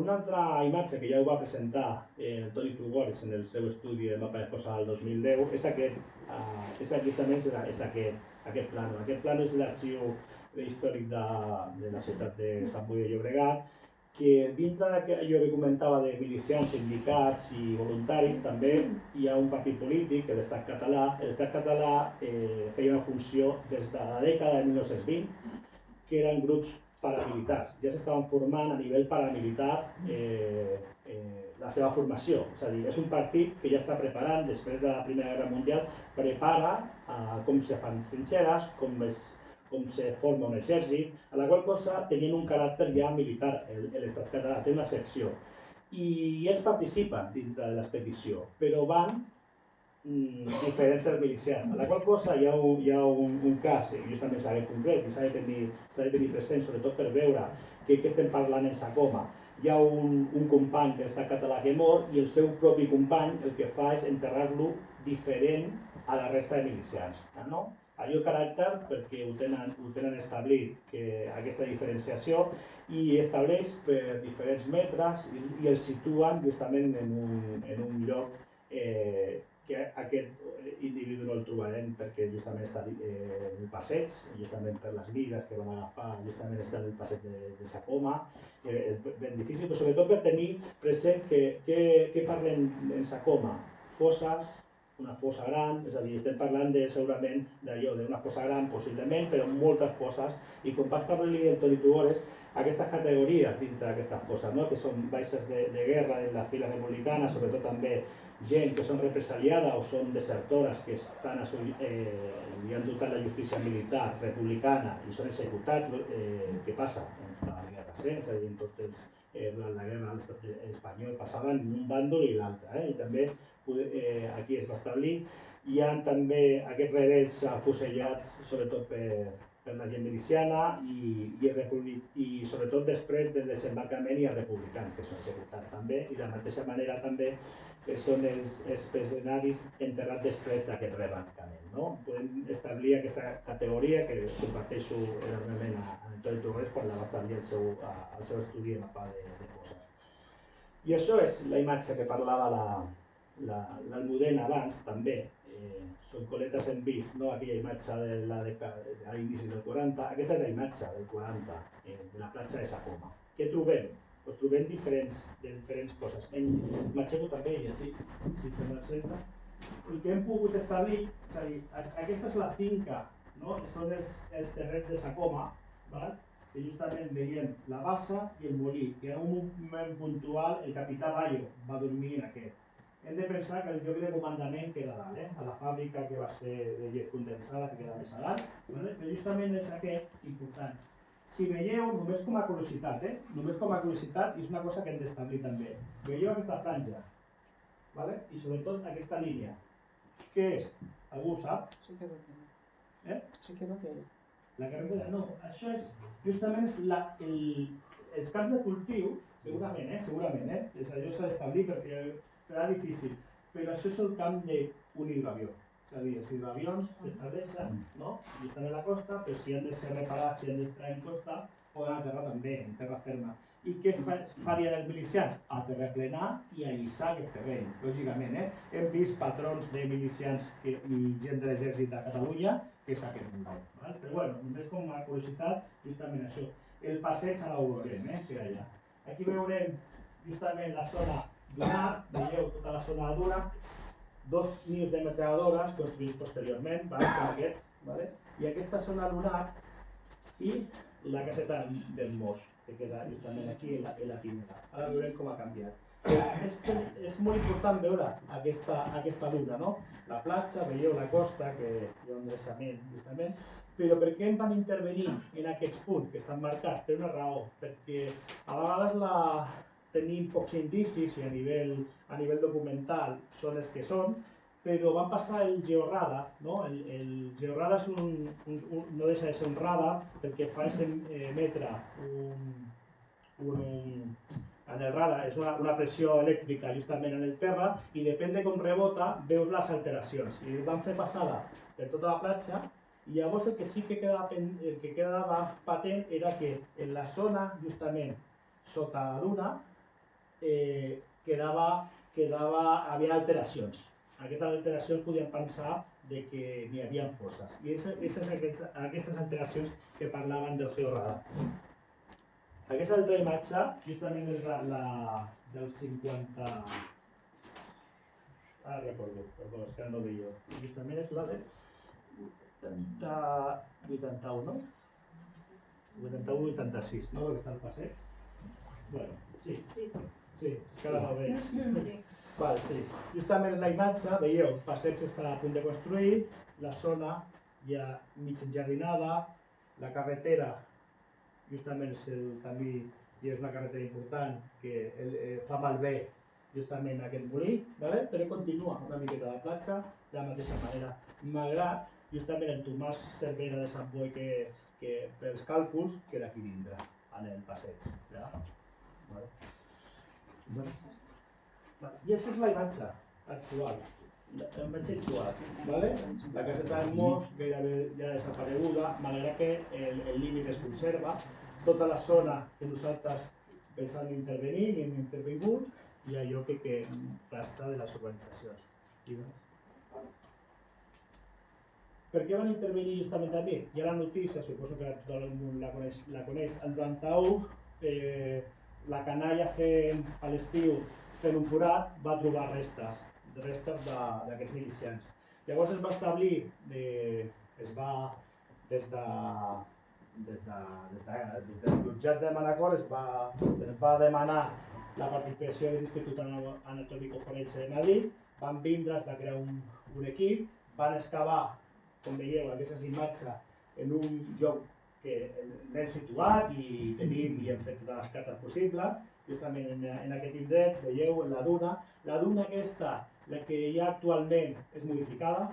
Speaker 1: Una altra imatge que ja ho va presentar el Toni Krugoric en el seu estudi de mapa de fossa del 2010 és justament aquest plano. Aquest plano és l'arxiu històric de la ciutat de Sant Boi de Llobregat, que dintre d'allò que comentava de milicians, sindicats i voluntaris, també hi ha un partit polític, l'Estat català. L'Estat català feia una funció des de la dècada de 1920, que eren grups paramilitars. Ja s'estaven formant a nivell paramilitar la seva formació. És a dir, és un partit que ja està preparant, després de la Primera Guerra Mundial, prepara com se fan trinxeres, com se forma un exèrcit, a la qual cosa tenien un caràcter ja militar. L'Estat català té una secció i ells participen dintre de l'expedició, però van diferents dels milicians, a la qual cosa hi ha un cas, justament s'ha de concret i s'ha de tenir present, sobretot per veure que estem parlant en Sacoma. Hi ha un company de l'Estat català que mor i el seu propi company el que fa és enterrar-lo diferent a la resta de milicians. No? Allò caràcter perquè ho tenen establit, aquesta diferenciació, i estableix per diferents metres i els situen justament en un lloc que aquest individu no el trobarem perquè justament està en el passeig, justament per les vides que van agafar, justament està en el passeig de Sacoma. És ben difícil, però sobretot per tenir present que parlem en Sacoma, fosses, una fossa gran, és a dir, estem parlant segurament d'una fossa gran possiblement, però moltes fosses, i com va establir el Toni Tugores, aquestes categories dintre d'aquestes fosses, que són baixes de guerra en la fila republicana, sobretot també gent que són represaliada o són desertores que li han dotat la justícia militar republicana i són executats. Què passa? En la guerra, és a dir, durant la guerra l'estat espanyol passaven d'un bàndol i l'altre, i també aquí es va establir. Hi ha també aquests rebels afusellats, sobretot per la gent miliciana i sobretot després del desembarcament hi ha republicans que són executats també, i de la mateixa manera també són els pressionaris enterrats després d'aquest reembarcament. Podem establir aquesta categoria que comparteixo enormement a Antoni Torres quan la va establir al seu estudi de mapa de fosses. I això és la imatge que parlava l'Almudena abans també. Són coletes en vist, aquella imatge a inicis del 40. Aquesta és la imatge del 40 de la platja de Sacoma. Què trobem? Doncs trobem diferents coses. M'aixeco també i així, si se m'aixeca. El que hem pogut establir, és a dir, aquesta és la finca, són els terrenys de Sacoma, que justament veiem la bassa i el molí, que en un moment puntual el capità Bayo va dormir en aquest. Hem de pensar que el lloc de comandament queda a dalt, a la fàbrica que va ser de llet condensada, que queda més a dalt, però justament és aquest important. Si veieu, només com a curiositat, i és una cosa que hem d'establir també, veieu aquesta franja, i sobretot aquesta línia. Què és? Algú ho sap?
Speaker 3: Sí que no té.
Speaker 1: La carretera, no. Això és, justament, els camps de cultiu, segurament, allò s'ha d'establir perquè serà difícil, però això és el camp d'un hidroavió. És a dir, els hidroavions s'estableixen, estan a la costa, però si han de ser reparats, si han d'estar en costa, poden aterrar també en terra ferma. I què farien els milicians? Aterraplenar i allisar aquest terreny, lògicament. Hem vist patrons de milicians i gent de l'exèrcit de Catalunya que és aquest model. Però bueno, només com a curiositat, justament això. El passeig ara ho veurem, que era allà. Aquí veurem justament la zona dunar, veieu tota la zona dura, 2 nius de metralladores construïts posteriorment, com aquests, i aquesta zona lunar i la caseta del Mos, que queda justament aquí en la Pineda. Ara veurem com ha canviat. És molt important veure aquesta duna, la platja, veieu la costa, que hi ha un dreçament justament, però per què van intervenir en aquests punts que estan marcats? Per una raó, perquè a vegades tenim pocs indicis i a nivell documental són els que són, però van passar el georradar, el georradar no deixa de ser un radar perquè fa és emetre en el radar és una pressió elèctrica justament en el terra i depèn de com rebota veus les alteracions. I van fer passada per tota la platja i llavors el que sí que quedava patent era que en la zona justament sota la duna havia alteracions. Aquestes alteracions podien pensar que n'hi havia fosses. I aquestes alteracions que parlaven del georradar. Aquesta altra imatge justament és la del 50... Ara recordo, perdó, és que ara no veia. Justament és la de 81, no? 81-86, no? Que està al passeig. Bueno, sí. Sí, és que ara no veig.
Speaker 2: Sí.
Speaker 1: Val, sí. Justament la imatge, veieu, el passeig està a punt de construir, la zona ja mig enjardinada, la carretera, justament és el camí i és una carretera important que fa malbé justament aquest molí, ¿vale? Però continua una miqueta de la platja de la mateixa manera. Malgrat, justament el Tomàs Cervera de Sant Boi que pels càlculs queda aquí dintre, en el passeig. Ja? Vale. I aquesta és la imatge actual. La imatge actual. Vale? La caseta del Mos gairebé ja desapareguda, malgrat que el límit es conserva. Tota la zona que nosaltres pensant intervenir i hem intervingut i allò que resta de les urbanitzacions. Per què van intervenir justament també? Hi ha la notícia, suposo que tot el món la coneix, el 91, la canalla a l'estiu fent un forat va trobar restes d'aquests milicians. Llavors es va establir, des del jutjat de Manacor es va demanar la participació de l'Institut Anatòmico Forense de Madrid, van vindre, es va crear un equip, van excavar, com veieu, aquestes imatges en un lloc que l'hem situat i tenim i hem fet totes les cartes possibles, justament en aquest indret, veieu, en la duna aquesta, la que hi ha actualment és modificada,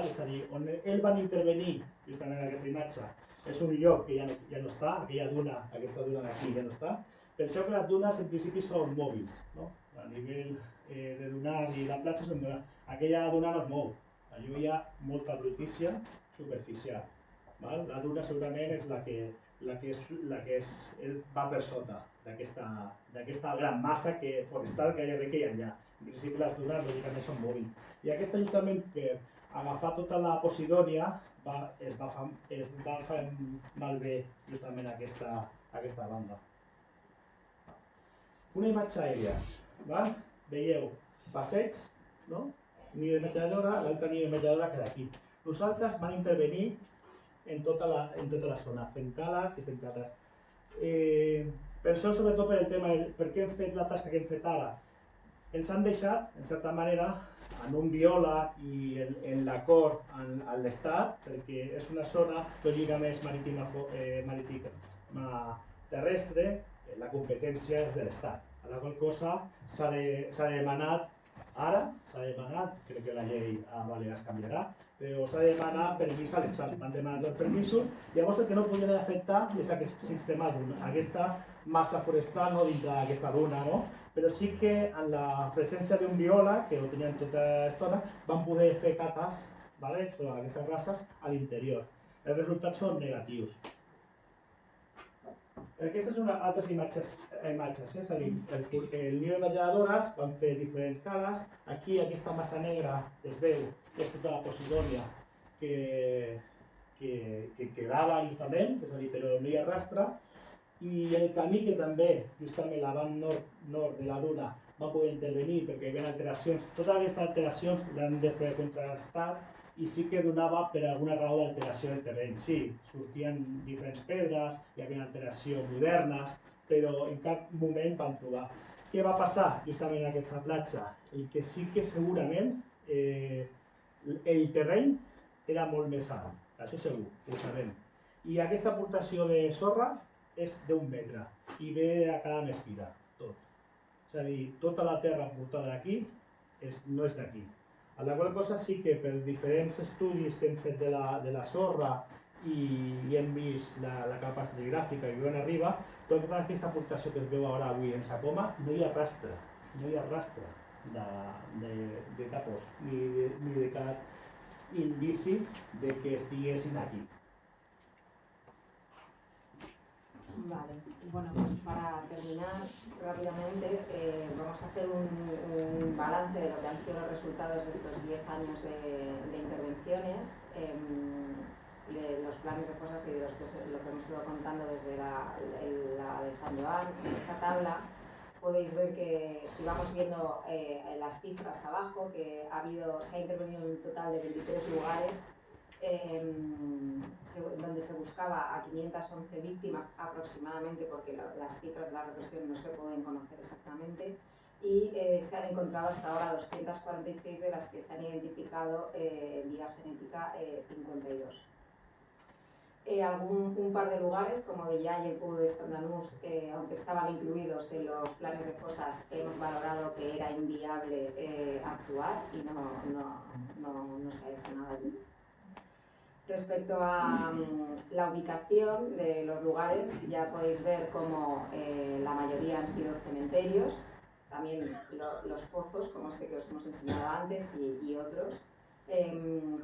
Speaker 1: és a dir, on ells van intervenir justament en aquesta imatge, és un lloc que ja no està, aquesta duna d'aquí ja no està. Penseu que les dunes en principi són mòbils, no? A nivell de dunar i la platja són dunar. Aquella duna no es mou, allò hi ha molta brutícia superficial. La duna segurament és la que va per sota d'aquesta gran massa forestal que hi ha allà. En principi les dunes lògicament són mòbils. I aquesta justament per agafar tota la Posidònia es va fer malbé justament aquesta banda. Una imatge aèria, veieu, passeig, nivell de metralladora, l'altre nivell de metralladora queda aquí. Nosaltres vam intervenir en tota la zona, fent cales i fent cates. Penseu sobretot per el tema de per què hem fet la tasca que hem fet ara. Ens han deixat, en certa manera, en un biòleg i en l'acord amb l'Estat, perquè és una zona lògicament marítima terrestre, la competència és de l'Estat. A la qual cosa s'ha demanat ara, crec que la llei a Balears canviarà, però s'ha de demanar permís a l'Estat, van demanar els permisos, llavors el que no podien afectar és aquest sistema duna, aquesta massa forestal dintre d'aquesta duna, però sí que en la presència d'un biòleg, que ho tenien tota l'estona, van poder fer cates sobre aquestes races a l'interior. Els resultats són negatius. Aquestes són altres imatges, és a dir, el nivell de metralladores van fer diferents cales. Aquí aquesta massa negra es veu que és tota la Posidònia que quedava justament, és a dir, però no hi ha rastre. I el camí que també, justament la banda nord de la duna, va poder intervenir perquè hi havia alteracions. Totes aquestes alteracions l'han de fer contrastar i sí que donava per alguna raó d'alteració del terreny. Sí, sortien diferents pedres, hi havia alteracions modernes, però en cap moment van trobar. Què va passar justament en aquesta platja? El que sí que segurament el terreny era molt més alt, això segur, ho sabem. I aquesta aportació de sorra és d'1 metre i ve a cada mesquida, tot. És a dir, tota la terra portada d'aquí no és d'aquí. A la qual cosa sí que per diferents estudis que hem fet de la sorra i hem vist la capa estratigràfica i on arriba, tota aquesta aportació que es veu ara avui en sa coma, no hi ha rastre de cap os, ni de cap indici de que estiguessin aquí.
Speaker 2: Vale, bueno, pues para terminar rápidamente vamos a hacer un balance de lo que han sido los resultados de estos 10 años de intervenciones, de los planes planes de fosas y de lo que hemos ido contando desde la de San Joan. En esta tabla podéis ver que si vamos viendo las cifras abajo, que se ha intervenido en un total de 23 lugares, donde se buscaba a 511 víctimas aproximadamente, porque las cifras de la represión no se pueden conocer exactamente, y se han encontrado hasta ahora 246, de las que se han identificado vía genética 52. Un par de lugares, como Dellà y el Pou de Sandanús, aunque estaban incluidos en los planes de fosas, hemos valorado que era inviable actuar y no se ha hecho nada allí. Respecto a la ubicación de los lugares, ya podéis ver cómo la mayoría han sido cementerios, también los pozos, como este que os hemos enseñado antes, y otros,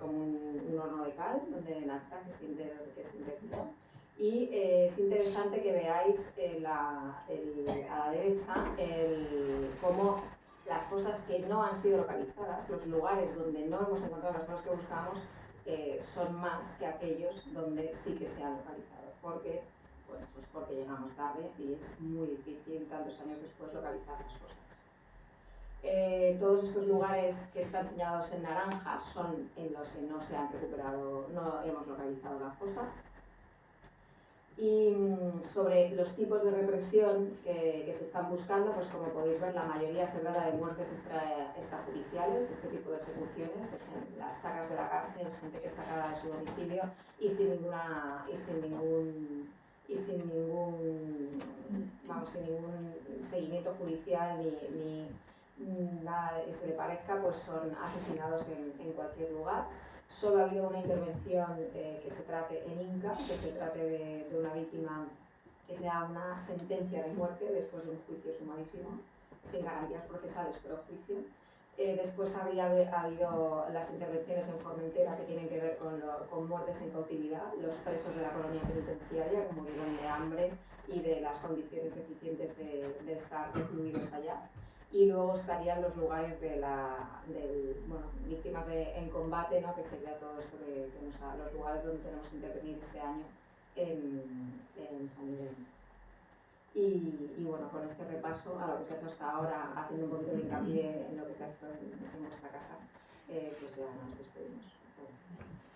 Speaker 2: como un horno de cal, donde nafta, que se interna. Y es interesante que veáis a la derecha cómo las fosas que no han sido localizadas, los lugares donde no hemos encontrado las fosas que buscábamos, son más que aquellos donde sí que se han localizado, porque llegamos tarde y es muy difícil tantos años después localizar las fosas. Todos estos lugares que están señalados en naranja son en los que no se han recuperado, no hemos localizado la fosa. Y sobre los tipos de represión que se están buscando, pues como podéis ver, la mayoría se trata de muertes extrajudiciales, este tipo de ejecuciones, las sacas de la cárcel, gente que es sacada de su domicilio y sin ningún seguimiento judicial ni nada que se le parezca, pues son asesinados en cualquier lugar. Solo ha habido una intervención que se trate en Inca, que se trate de una víctima que sea una sentencia de muerte después de un juicio sumarísimo, sin garantías procesales, pero juicio. Después ha habido las intervenciones en Formentera, que tienen que ver con muertes en cautividad, los presos de la colonia penitenciaria que murieron de hambre y de las condiciones deficientes de estar recluidos allá. Y luego estarían los lugares víctimas en combate, ¿no? Que sería todo esto los lugares donde tenemos que intervenir este año en San Miguel. Y bueno, con este repaso a lo que se ha hecho hasta ahora, haciendo un poquito de hincapié en lo que se ha hecho en nuestra casa, pues ya nos despedimos. Muchas gracias.